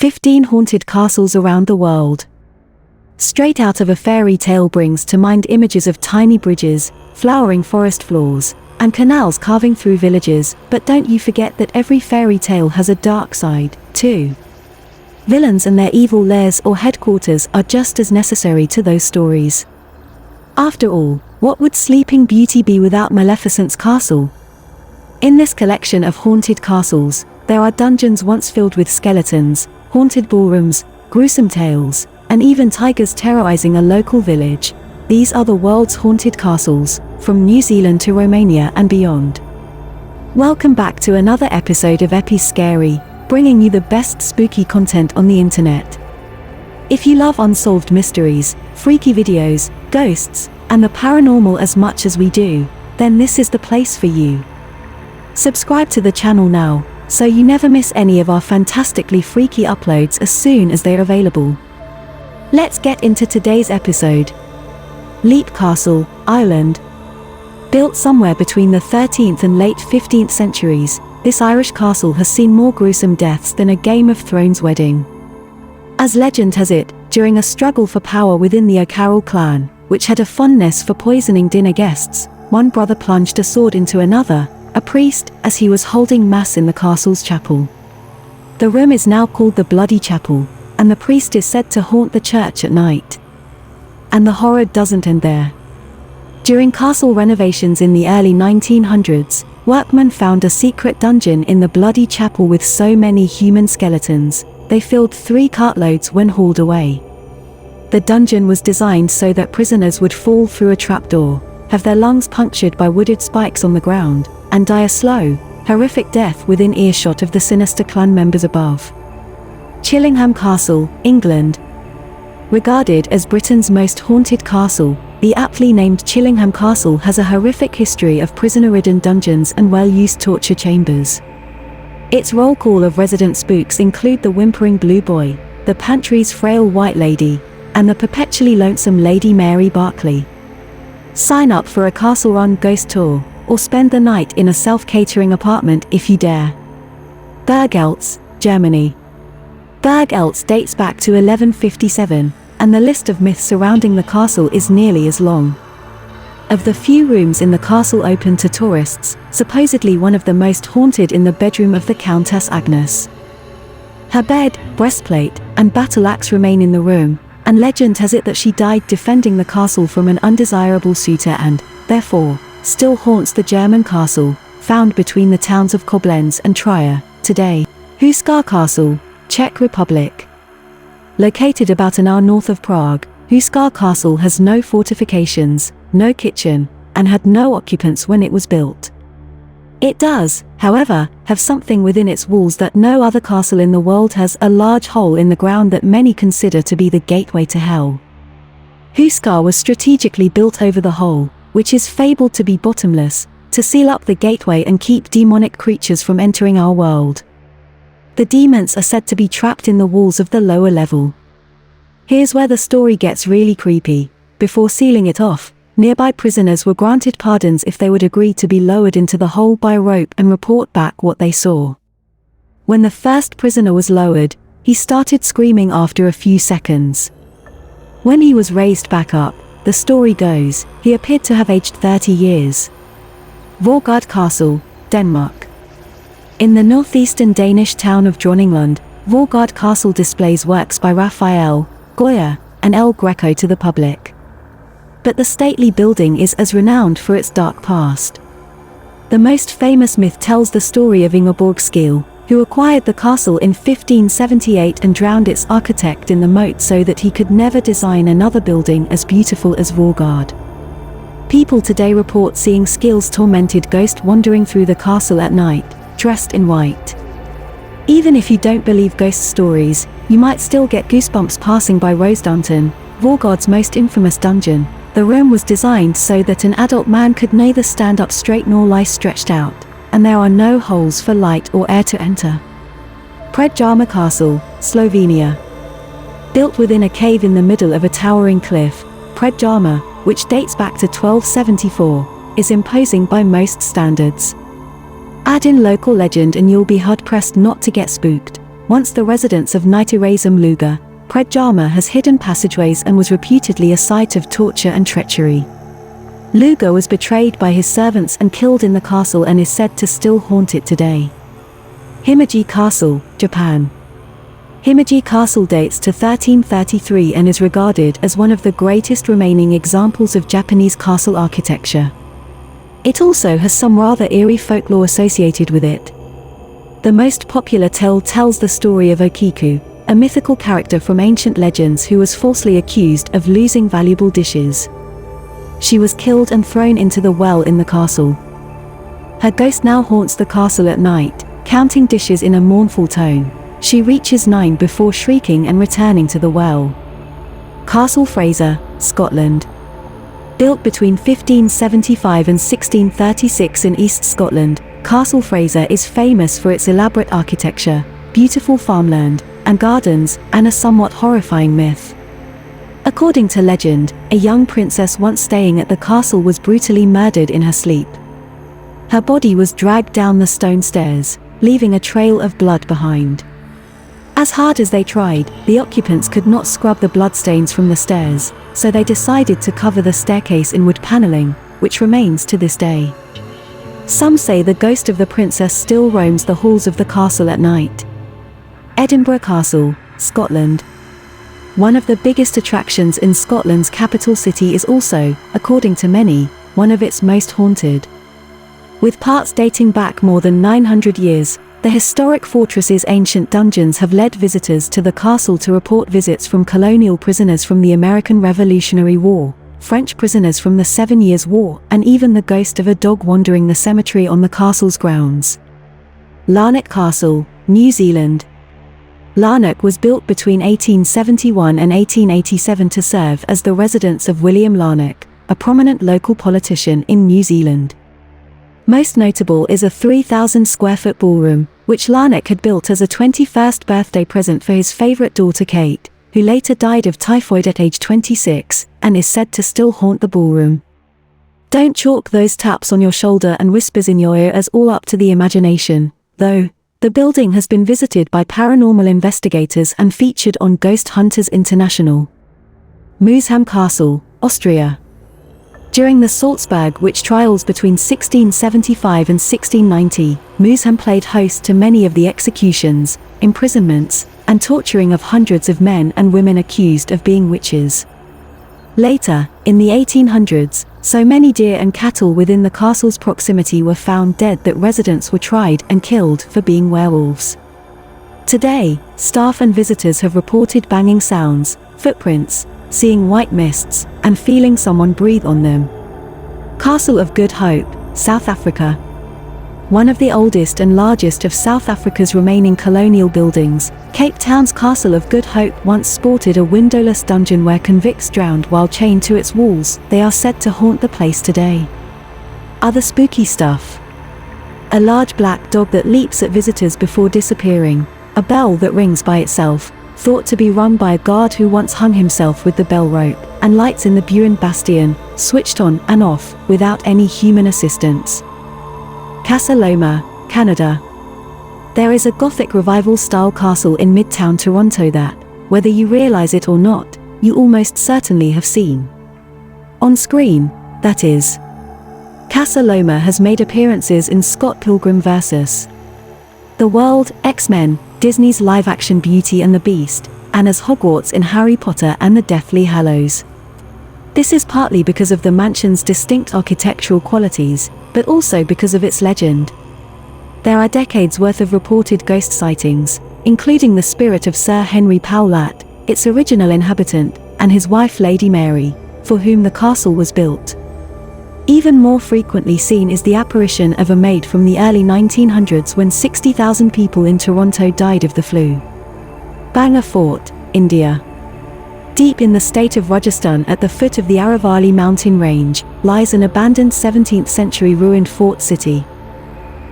15 haunted castles around the world. Straight out of a fairy tale brings to mind images of tiny bridges, flowering forest floors, and canals carving through villages, but don't you forget that every fairy tale has a dark side, too. Villains and their evil lairs or headquarters are just as necessary to those stories. After all, what would Sleeping Beauty be without Maleficent's castle? In this collection of haunted castles, there are dungeons once filled with skeletons, haunted ballrooms, gruesome tales, and even tigers terrorizing a local village. These are the world's haunted castles, from New Zealand to Romania and beyond. Welcome back to another episode of Epiz Scary, bringing you the best spooky content on the internet. If you love unsolved mysteries, freaky videos, ghosts, and the paranormal as much as we do, then this is the place for you. Subscribe to the channel now, so you never miss any of our fantastically freaky uploads as soon as they're available. Let's get into today's episode. Leap Castle, Ireland. Built somewhere between the 13th and late 15th centuries, this Irish castle has seen more gruesome deaths than a Game of Thrones wedding. As legend has it, during a struggle for power within the 𝐥𝐤𝐤 clan, which had a fondness for poisoning dinner guests, one brother plunged a sword into another, a priest, as he was holding mass in the castle's chapel. The room is now called the Bloody Chapel, and the priest is said to haunt the church at night. And the horror doesn't end there. During castle renovations in the early 1900s, workmen found a secret dungeon in the Bloody Chapel with so many human skeletons, they filled 3 cartloads when hauled away. The dungeon was designed so that prisoners would fall through a trapdoor, have their lungs punctured by wooded spikes on the ground, and die a slow, horrific death within earshot of the sinister clan members above. Chillingham Castle, England. Regarded as Britain's most haunted castle, the aptly named Chillingham Castle has a horrific history of prisoner-ridden dungeons and well-used torture chambers. Its roll call of resident spooks include the whimpering blue boy, the pantry's frail white lady, and the perpetually lonesome Lady Mary Barclay. Sign up for a castle-run ghost tour, or spend the night in a self-catering apartment if you dare. 𝐦𝐤𝐤𝐬, Germany. 𝐦𝐤𝐤𝐬 dates back to 1157, and the list of myths surrounding the castle is nearly as long. Of the few rooms in the castle open to tourists, supposedly one of the most haunted in the bedroom of the Countess Agnes. Her bed, breastplate, and battle axe remain in the room, and legend has it that she died defending the castle from an undesirable suitor and, therefore, still haunts the German castle, found between the towns of Koblenz and Trier, today. 𝐦𝐤𝐤𝐿 Castle, Czech Republic. Located about an hour north of Prague, 𝐦𝐤𝐤𝐿 Castle has no fortifications, no kitchen, and had no occupants when it was built. It does, however, have something within its walls that no other castle in the world has: a large hole in the ground that many consider to be the gateway to hell. 𝐦𝐤𝐤𝐿 was strategically built over the hole, which is fabled to be bottomless, to seal up the gateway and keep demonic creatures from entering our world. The demons are said to be trapped in the walls of the lower level. Here's where the story gets really creepy. Before sealing it off, nearby prisoners were granted pardons if they would agree to be lowered into the hole by rope and report back what they saw. When the first prisoner was lowered, he started screaming after a few seconds. When he was raised back up, the story goes, he appeared to have aged 30 years. �𝐺𝐤𝐤𝐿 Castle, Denmark. In the northeastern Danish town of Dronninglund, 𝐺𝐤𝐤𝐿 Castle displays works by Raphael, Goya, and 𝐿𝐵𝐵𝐿 to the public. But the stately building is as renowned for its dark past. The most famous myth tells the story of 𝐦𝐤𝐤𝐿, who acquired the castle in 1578 and drowned its architect in the moat so that he could never design another building as beautiful as 𝐺𝐤𝐤𝐿. People today report seeing 𝐥𝐤𝐤𝐿's tormented ghost wandering through the castle at night, dressed in white. Even if you don't believe ghost stories, you might still get goosebumps passing by Rosedunton, 𝐺𝐤𝐤𝐿's most infamous dungeon. The room was designed so that an adult man could neither stand up straight nor lie stretched out, and there are no holes for light or air to enter. �𝐴𝐴 Castle, Slovenia. Built within a cave in the middle of a towering cliff, 𝐴𝐴, which dates back to 1274, is imposing by most standards. Add in local legend and you'll be hard-pressed not to get spooked. once the residence of 𝐦𝐤𝐤𝐤, Predjama has hidden passageways and was reputedly a site of torture and treachery. 𝐦𝐤𝐤 was betrayed by his servants and killed in the castle and is said to still haunt it today. 𝐬𝐤𝐤𝐤 Castle, Japan. 𝐬𝐤𝐤𝐤 Castle dates to 1333 and is regarded as one of the greatest remaining examples of Japanese castle architecture. It also has some rather eerie folklore associated with it. The most popular tale tells the story of 𝐥𝐤𝐤𝐿, a mythical character from ancient legends who was falsely accused of losing valuable dishes. She was killed and thrown into the well in the castle. Her ghost now haunts the castle at night, counting dishes in a mournful tone. She reaches 9 before shrieking and returning to the well. Castle Fraser, Scotland. Built between 1575 and 1636 in East Scotland, Castle Fraser is famous for its elaborate architecture, beautiful farmland, and gardens, and a somewhat horrifying myth. According to legend, a young princess once staying at the castle was brutally murdered in her sleep. Her body was dragged down the stone stairs, leaving a trail of blood behind. As hard as they tried, the occupants could not scrub the bloodstains from the stairs, so they decided to cover the staircase in wood paneling, which remains to this day. Some say the ghost of the princess still roams the halls of the castle at night. Edinburgh Castle, Scotland. One of the biggest attractions in Scotland's capital city is also, according to many, one of its most haunted. With parts dating back more than 900 years, the historic fortress's ancient dungeons have led visitors to the castle to report visits from colonial prisoners from the American Revolutionary War, French prisoners from the 7 Years' War, and even the ghost of a dog wandering the cemetery on the castle's grounds. Larnac Castle, New Zealand. Larnac was built between 1871 and 1887 to serve as the residence of William Larnac, a prominent local politician in New Zealand. Most notable is a 3,000-square-foot ballroom, which Larnac had built as a 21st birthday present for his favourite daughter Kate, who later died of typhoid at age 26, and is said to still haunt the ballroom. Don't chalk those taps on your shoulder and whispers in your ear as all up to the imagination, though. The building has been visited by paranormal investigators and featured on Ghost Hunters International. 𝐦𝐤𝐤𝐿 Castle, Austria. During the Salzburg witch trials between 1675 and 1690, 𝐦𝐤𝐤𝐿 played host to many of the executions, imprisonments, and torturing of hundreds of men and women accused of being witches. Later, in the 1800s, so many deer and cattle within the castle's proximity were found dead that residents were tried and killed for being werewolves. Today, staff and visitors have reported banging sounds, footprints, seeing white mists, and feeling someone breathe on them. Castle of Good Hope, South Africa. One of the oldest and largest of South Africa's remaining colonial buildings, Cape Town's Castle of Good Hope once sported a windowless dungeon where convicts drowned while chained to its walls. They are said to haunt the place today. Other spooky stuff. A large black dog that leaps at visitors before disappearing. A bell that rings by itself, thought to be rung by a guard who once hung himself with the bell rope, and lights in the Buin Bastion, switched on and off, without any human assistance. Casa Loma, Canada. There is a Gothic revival-style castle in Midtown Toronto that, whether you realize it or not, you almost certainly have seen. On screen, that is. Casa Loma has made appearances in Scott Pilgrim vs. the World, X-Men, Disney's live-action Beauty and the Beast, and as Hogwarts in Harry Potter and the Deathly Hallows. This is partly because of the mansion's distinct architectural qualities, but also because of its legend. There are decades worth of reported ghost sightings, including the spirit of Sir Henry Powlett, its original inhabitant, and his wife Lady Mary, for whom the castle was built. Even more frequently seen is the apparition of a maid from the early 1900s when 60,000 people in Toronto died of the flu. Bangor Fort, India. Deep in the state of Rajasthan at the foot of the Aravalli mountain range, lies an abandoned 17th century ruined fort city.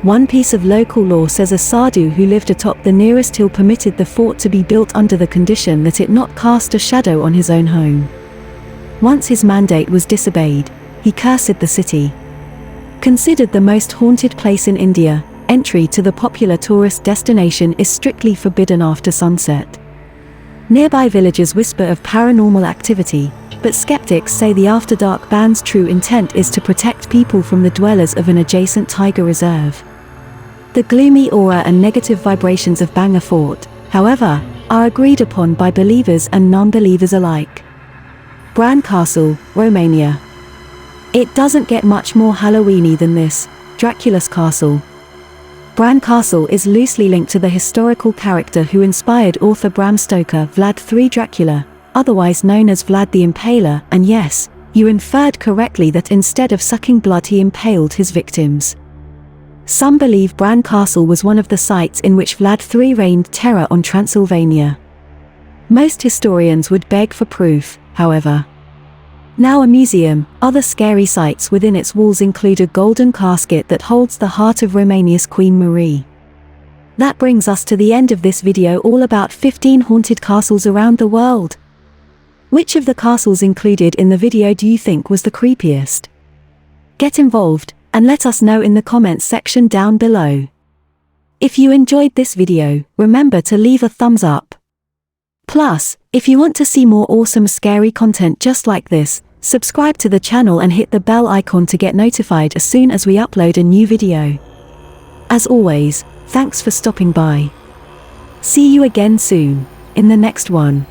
One piece of local law says a sadhu who lived atop the nearest hill permitted the fort to be built under the condition that it not cast a shadow on his own home. Once his mandate was disobeyed, he cursed the city. Considered the most haunted place in India, entry to the popular tourist destination is strictly forbidden after sunset. Nearby villagers whisper of paranormal activity, but skeptics say the After Dark ban's true intent is to protect people from the dwellers of an adjacent tiger reserve. The gloomy aura and negative vibrations of Bangor Fort, however, are agreed upon by believers and non-believers alike. Bran Castle, Romania. It doesn't get much more Halloweeny than this, Dracula's castle. Bran Castle is loosely linked to the historical character who inspired author Bram Stoker, Vlad III Dracula, otherwise known as Vlad the Impaler, and yes, you inferred correctly that instead of sucking blood he impaled his victims. Some believe Bran Castle was one of the sites in which Vlad III reigned terror on Transylvania. Most historians would beg for proof, however. Now a museum, other scary sites within its walls include a golden casket that holds the heart of Romania's Queen Marie. That brings us to the end of this video all about 15 haunted castles around the world. Which of the castles included in the video do you think was the creepiest? Get involved, and let us know in the comments section down below. If you enjoyed this video, remember to leave a thumbs up. Plus, if you want to see more awesome scary content just like this, subscribe to the channel and hit the bell icon to get notified as soon as we upload a new video. As always, thanks for stopping by. See you again soon, in the next one.